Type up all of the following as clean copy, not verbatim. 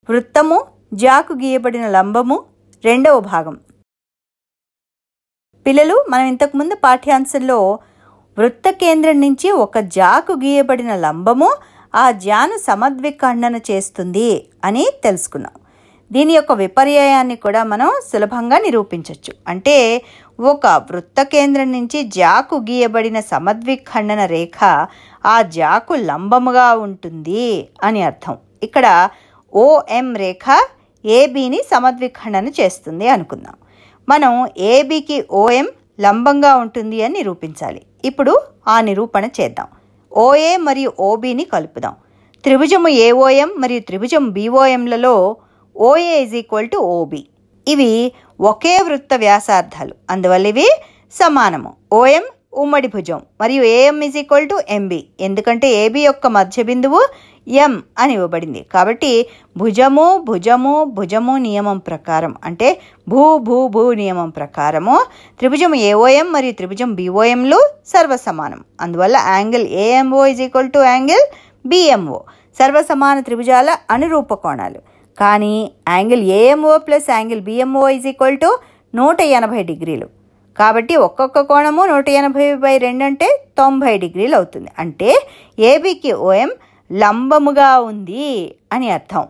వృత్తము, జాకు గీయబడిన లంబము రెండవ భాగం. పిల్లలు, మనం ఇంతకుముందు పాఠ్యాంశంలో వృత్త కేంద్రం నుంచి ఒక జాకు గీయబడిన లంబము ఆ జాను సమద్విఖండన చేస్తుంది అని తెలుసుకున్నాం. దీని యొక్క విపర్యాయాన్ని కూడా మనం సులభంగా నిరూపించవచ్చు. అంటే ఒక వృత్త కేంద్రం నుంచి జాకు గీయబడిన సమద్విఖండన రేఖ ఆ జాకు లంబముగా ఉంటుంది అని అర్థం. ఇక్కడ OM రేఖ ఏబీని సమద్విఖండన చేస్తుంది అనుకుందాం. మనం ఏబీకి OM లంబంగా ఉంటుంది అని నిరూపించాలి. ఇప్పుడు ఆ నిరూపణ చేద్దాం. OA మరియు OBని కలుపుదాం. త్రిభుజము AOM మరియు త్రిభుజం BOMలలో OA = OB. ఇవి ఒకే వృత్త వ్యాసార్థాలు, అందువల్ల ఇవి సమానము. OM ఉమ్మడి భుజం మరియు AM = MB, ఎందుకంటే AB యొక్క మధ్య బిందువు M అని ఇవ్వబడింది. కాబట్టి భుజము భుజము భుజము నియమం ప్రకారం, అంటే భూ నియమం ప్రకారము త్రిభుజం AOM మరియు త్రిభుజం BOMలు సర్వసమానం. అందువల్ల యాంగిల్ AMO = యాంగిల్ BMO సర్వసమాన త్రిభుజాల అనురూప కోణాలు. కానీ యాంగిల్ AMO + యాంగిల్ BMO = 180 డిగ్రీలు. కాబట్టి ఒక్కొక్క కోణము 180/2 అంటే 90 డిగ్రీలు అవుతుంది. అంటే ఏబీకి OM లంబముగా ఉంది అని అర్థం.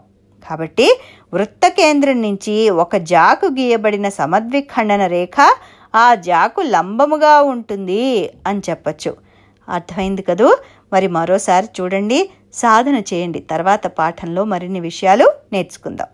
కాబట్టి వృత్త కేంద్రం నుంచి ఒక జాకు గీయబడిన సమద్విఖండన రేఖ ఆ జాకు లంబముగా ఉంటుంది అని చెప్పచ్చు. అర్థమైంది కదూ? మరి మరోసారి చూడండి, సాధన చేయండి. తర్వాత పాఠంలో మరిన్ని విషయాలు నేర్చుకుందాం.